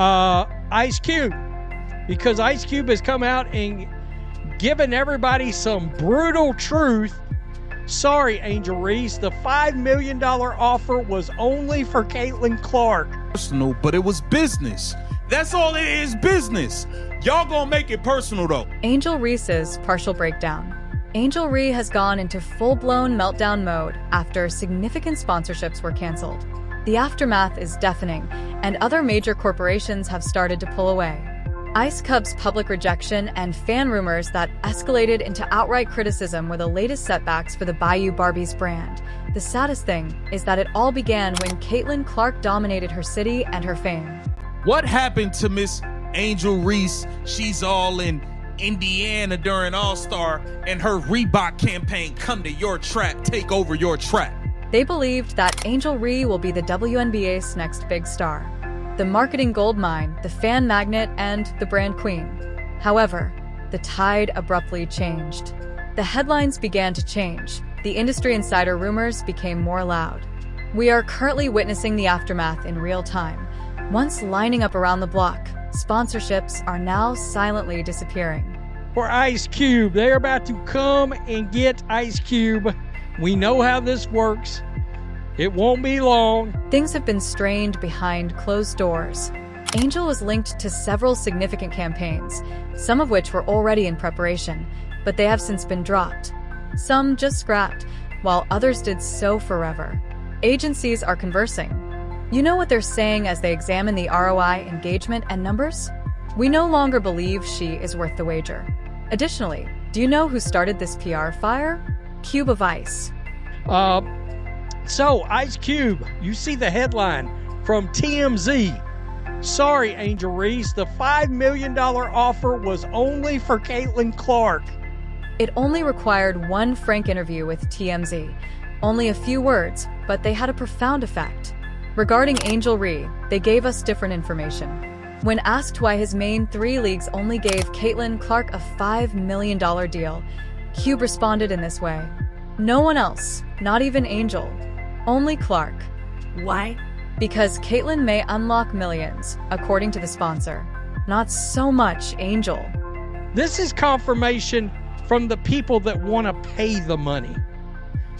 Ice Cube, because Ice Cube has come out and given everybody some brutal truth. Sorry, Angel Reese, the $5 million offer was only for Caitlin Clark. Personal, but it was business. That's all it is, business. Y'all gonna make it personal though. Angel Reese's partial breakdown. Angel Ree has gone into full-blown meltdown mode after significant sponsorships were canceled. The aftermath is deafening, and other major corporations have started to pull away. Ice Cub's public rejection and fan rumors that escalated into outright criticism were the latest setbacks for the Bayou Barbies brand. The saddest thing is that it all began when Caitlin Clark dominated her city and her fame. What happened to Miss Angel Reese? She's all in Indiana during All-Star, and her Reebok campaign, come to your trap, take over your trap. They believed that Angel Ree will be the WNBA's next big star, the marketing goldmine, the fan magnet, and the brand queen. However, the tide abruptly changed. The headlines began to change. The industry insider rumors became more loud. We are currently witnessing the aftermath in real time. Once lining up around the block, sponsorships are now silently disappearing. For Ice Cube, they're about to come and get Ice Cube. We know how this works. It won't be long. Things have been strained behind closed doors. Angel was linked to several significant campaigns, some of which were already in preparation, but they have since been dropped. Some just scrapped, while others did so forever. Agencies are conversing. You know what they're saying as they examine the ROI, engagement, and numbers? We no longer believe she is worth the wager. Additionally, do you know who started this PR fire? Cube of Ice. So, Ice Cube, you see the headline from TMZ. Sorry, Angel Reese, the $5 million offer was only for Caitlin Clark. It only required one frank interview with TMZ. Only a few words, but they had a profound effect. Regarding Angel Ree, they gave us different information. When asked why his main 3 leagues only gave Caitlin Clark a $5 million deal, Cube responded in this way. No one else, not even Angel. Only Clark. Why? Because Caitlin may unlock millions, according to the sponsor. Not so much Angel. This is confirmation from the people that want to pay the money.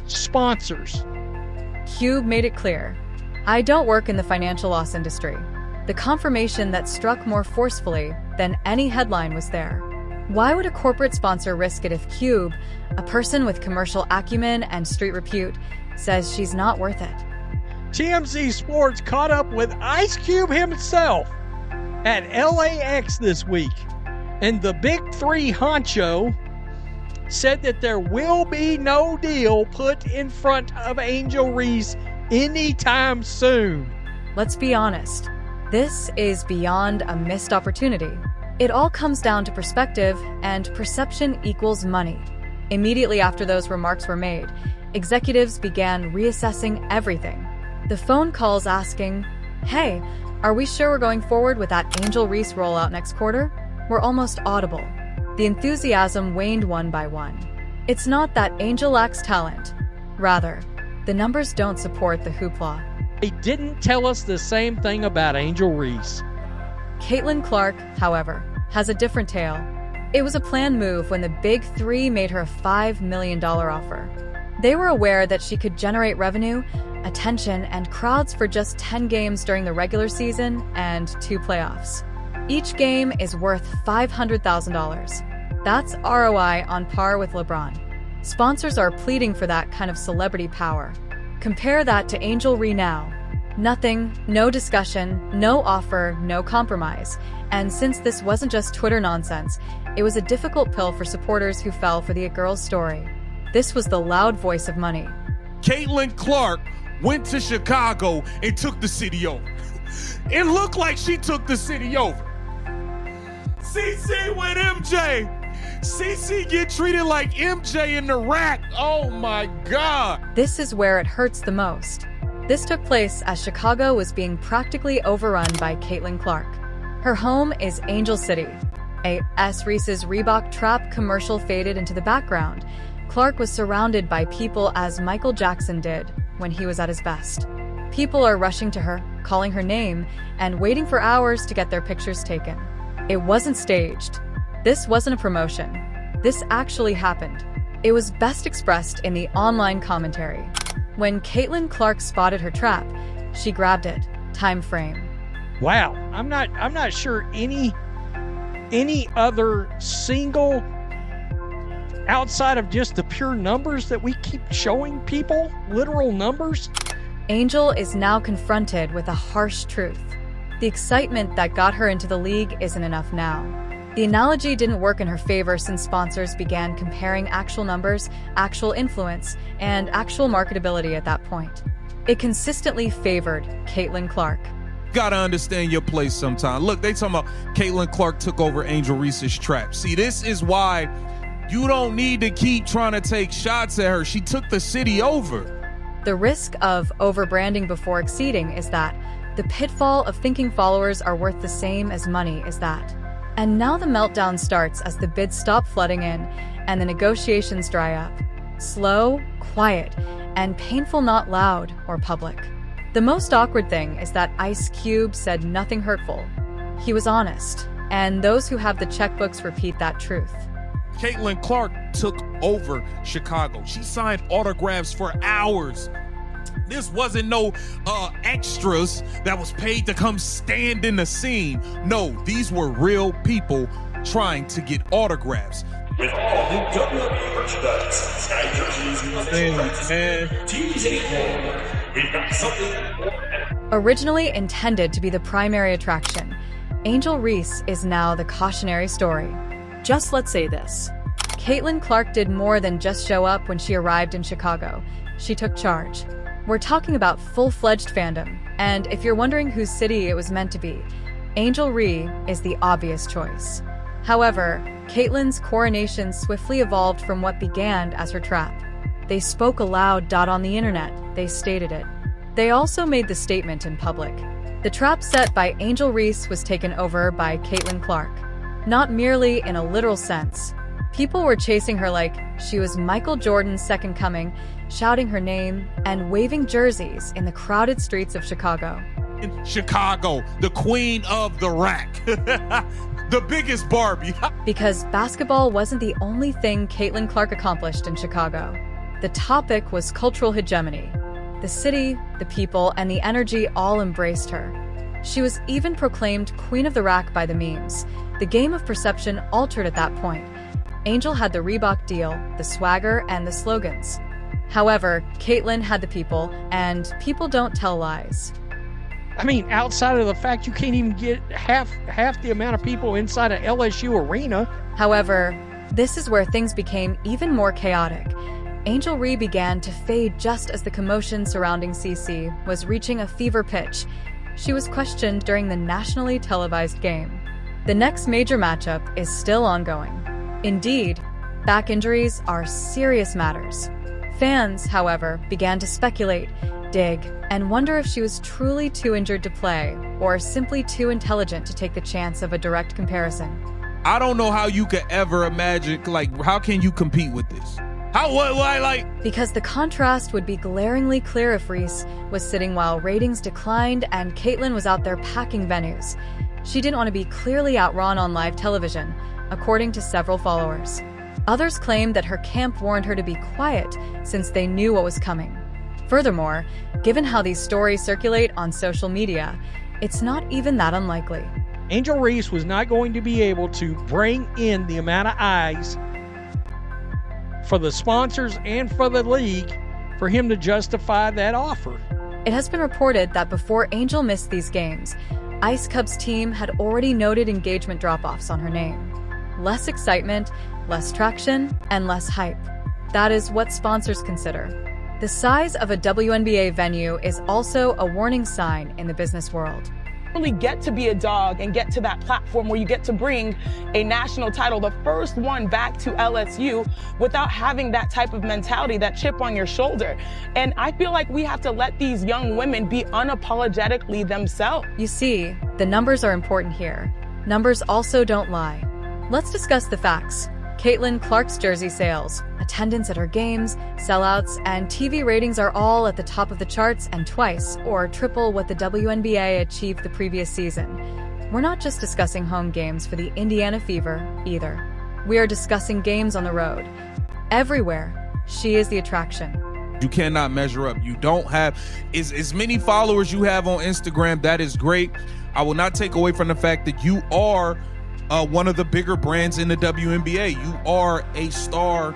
Sponsors. Cube made it clear. I don't work in the financial loss industry. The confirmation that struck more forcefully than any headline was there. Why would a corporate sponsor risk it if Cube, a person with commercial acumen and street repute, says she's not worth it? TMZ Sports caught up with Ice Cube himself at LAX this week, and the Big Three honcho said that there will be no deal put in front of Angel Reese anytime soon. Let's be honest. This is beyond a missed opportunity. It all comes down to perspective, and perception equals money. Immediately after those remarks were made, executives began reassessing everything. The phone calls asking, hey, are we sure we're going forward with that Angel Reese rollout next quarter? Were almost audible. The enthusiasm waned one by one. It's not that Angel lacks talent. Rather, the numbers don't support the hoopla. They didn't tell us the same thing about Angel Reese. Caitlin Clark, however, has a different tale. It was a planned move when the Big Three made her a $5 million offer. They were aware that she could generate revenue, attention, and crowds for just 10 games during the regular season and 2 playoffs. Each game is worth $500,000. That's ROI on par with LeBron. Sponsors are pleading for that kind of celebrity power. Compare that to Angel Ree now. Nothing, no discussion, no offer, no compromise. And since this wasn't just Twitter nonsense, it was a difficult pill for supporters who fell for the It Girls story. This was the loud voice of money. Caitlin Clark went to Chicago and took the city over. It looked like she took the city over. CC with MJ. CC get treated like MJ in the rack. Oh my God. This is where it hurts the most. This took place as Chicago was being practically overrun by Caitlin Clark. Her home is Angel City. Reese's Reebok trap commercial faded into the background. Clark was surrounded by people as Michael Jackson did when he was at his best. People are rushing to her, calling her name, and waiting for hours to get their pictures taken. It wasn't staged. This wasn't a promotion. This actually happened. It was best expressed in the online commentary. When Caitlin Clark spotted her trap, she grabbed it. Time frame. Wow, I'm not sure any other single, outside of just the pure numbers that we keep showing people, literal numbers. Angel is now confronted with a harsh truth. The excitement that got her into the league isn't enough now. The analogy didn't work in her favor since sponsors began comparing actual numbers, actual influence, and actual marketability at that point. It consistently favored Caitlin Clark. Gotta understand your place sometime. Look, they talking about Caitlin Clark took over Angel Reese's trap. See, this is why you don't need to keep trying to take shots at her. She took the city over. The risk of overbranding before exceeding is that. The pitfall of thinking followers are worth the same as money is that. And now the meltdown starts as the bids stop flooding in and the negotiations dry up. Slow, quiet, and painful, not loud or public. The most awkward thing is that Ice Cube said nothing hurtful. He was honest, and those who have the checkbooks repeat that truth. Caitlin Clark took over Chicago. She signed autographs for hours. This wasn't no extras that was paid to come stand in the scene. No, these were real people trying to get autographs. With all new WNBA merchandise, sky jerseys, teams anymore. We've got something more. Originally intended to be the primary attraction, Angel Reese is now the cautionary story. Just let's say this. Caitlin Clark did more than just show up when she arrived in Chicago. She took charge. We're talking about full-fledged fandom, and if you're wondering whose city it was meant to be, Angel Reese is the obvious choice. However, Caitlin's coronation swiftly evolved from what began as her trap. They spoke aloud. On the internet, they stated it. They also made the statement in public. The trap set by Angel Reese was taken over by Caitlin Clark. Not merely in a literal sense. People were chasing her like she was Michael Jordan's second coming, shouting her name and waving jerseys in the crowded streets of Chicago. In Chicago, the queen of the rack. The biggest Barbie. Because basketball wasn't the only thing Caitlin Clark accomplished in Chicago. The topic was cultural hegemony. The city, the people, and the energy all embraced her. She was even proclaimed queen of the rack by the memes. The game of perception altered at that point. Angel had the Reebok deal, the swagger, and the slogans. However, Caitlin had the people, and people don't tell lies. I mean, outside of the fact you can't even get half the amount of people inside an LSU arena. However, this is where things became even more chaotic. Angel Reese began to fade just as the commotion surrounding CC was reaching a fever pitch. She was questioned during the nationally televised game. The next major matchup is still ongoing. Indeed, back injuries are serious matters. Fans, however, began to speculate, dig, and wonder if she was truly too injured to play or simply too intelligent to take the chance of a direct comparison. I don't know how you could ever imagine, how can you compete with this? Because the contrast would be glaringly clear if Reese was sitting while ratings declined and Caitlin was out there packing venues. She didn't want to be clearly outrun on live television, according to several followers. Others claimed that her camp warned her to be quiet since they knew what was coming. Furthermore, given how these stories circulate on social media, it's not even that unlikely. Angel Reese was not going to be able to bring in the amount of eyes for the sponsors and for the league for him to justify that offer. It has been reported that before Angel missed these games, Ice Cub's team had already noted engagement drop-offs on her name. Less excitement, less traction, and less hype. That is what sponsors consider. The size of a WNBA venue is also a warning sign in the business world. Really get to be a dog and get to that platform where you get to bring a national title, the first one back to LSU, without having that type of mentality, that chip on your shoulder. And I feel like we have to let these young women be unapologetically themselves. You see, the numbers are important here. Numbers also don't lie. Let's discuss the facts. Caitlin Clark's jersey sales, attendance at her games, sellouts, and TV ratings are all at the top of the charts and twice or triple what the WNBA achieved the previous season. We're not just discussing home games for the Indiana Fever, either. We are discussing games on the road. Everywhere, she is the attraction. You cannot measure up. You don't have as many followers you have on Instagram. That is great. I will not take away from the fact that you are one of the bigger brands in the WNBA. You are a star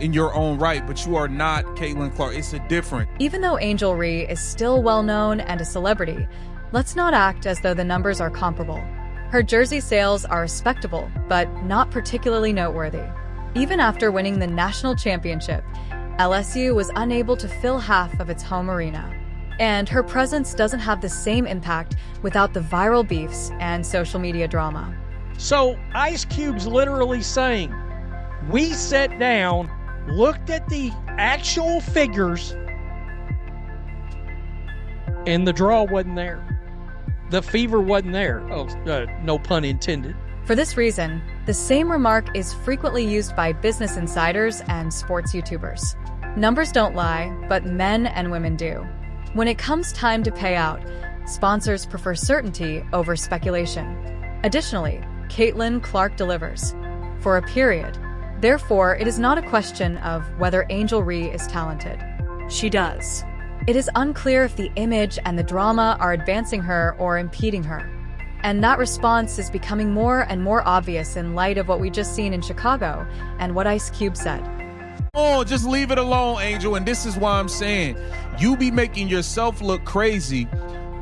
in your own right, but you are not Caitlin Clark. It's a different. Even though Angel Reese is still well known and a celebrity, let's not act as though the numbers are comparable. Her jersey sales are respectable, but not particularly noteworthy. Even after winning the national championship, LSU was unable to fill half of its home arena. And her presence doesn't have the same impact without the viral beefs and social media drama. So Ice Cube's literally saying, we sat down, looked at the actual figures, and the draw wasn't there. The fever wasn't there. Oh, no pun intended. For this reason, the same remark is frequently used by business insiders and sports YouTubers. Numbers don't lie, but men and women do. When it comes time to pay out, sponsors prefer certainty over speculation. Additionally, Caitlin Clark delivers. For a period. Therefore, it is not a question of whether Angel Reese is talented. She does. It is unclear if the image and the drama are advancing her or impeding her. And that response is becoming more and more obvious in light of what we just seen in Chicago and what Ice Cube said. Oh, just leave it alone, Angel. And this is why I'm saying you be making yourself look crazy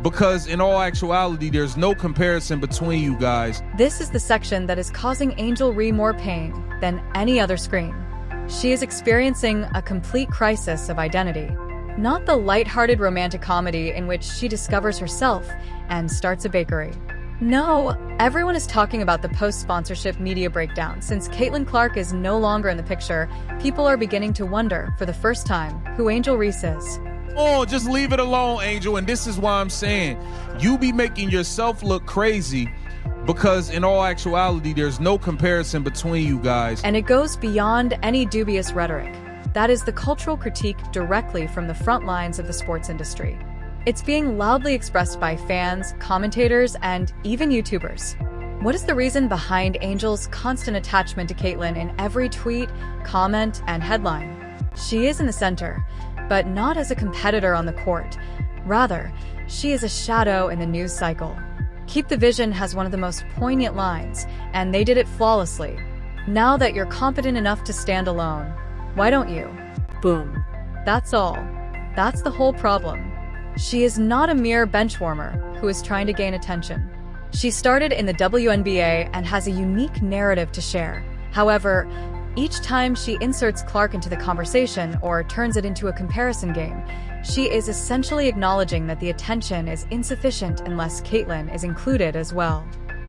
because in all actuality, there's no comparison between you guys. This is the section that is causing Angel Reese more pain than any other screen. She is experiencing a complete crisis of identity. Not the lighthearted romantic comedy in which she discovers herself and starts a bakery. No, everyone is talking about the post-sponsorship media breakdown. Since Caitlin Clark is no longer in the picture, people are beginning to wonder, for the first time, who Angel Reese is. Oh, just leave it alone, Angel. And this is why I'm saying you be making yourself look crazy because in all actuality, there's no comparison between you guys. And it goes beyond any dubious rhetoric. That is the cultural critique directly from the front lines of the sports industry. It's being loudly expressed by fans, commentators, and even YouTubers. What is the reason behind Angel's constant attachment to Caitlin in every tweet, comment, and headline? She is in the center, but not as a competitor on the court. Rather, she is a shadow in the news cycle. Keep the Vision has one of the most poignant lines, and they did it flawlessly. Now that you're competent enough to stand alone, why don't you? Boom. That's all. That's the whole problem. She is not a mere benchwarmer who is trying to gain attention. She started in the WNBA and has a unique narrative to share. However, each time she inserts Clark into the conversation or turns it into a comparison game, she is essentially acknowledging that the attention is insufficient unless Caitlin is included as well.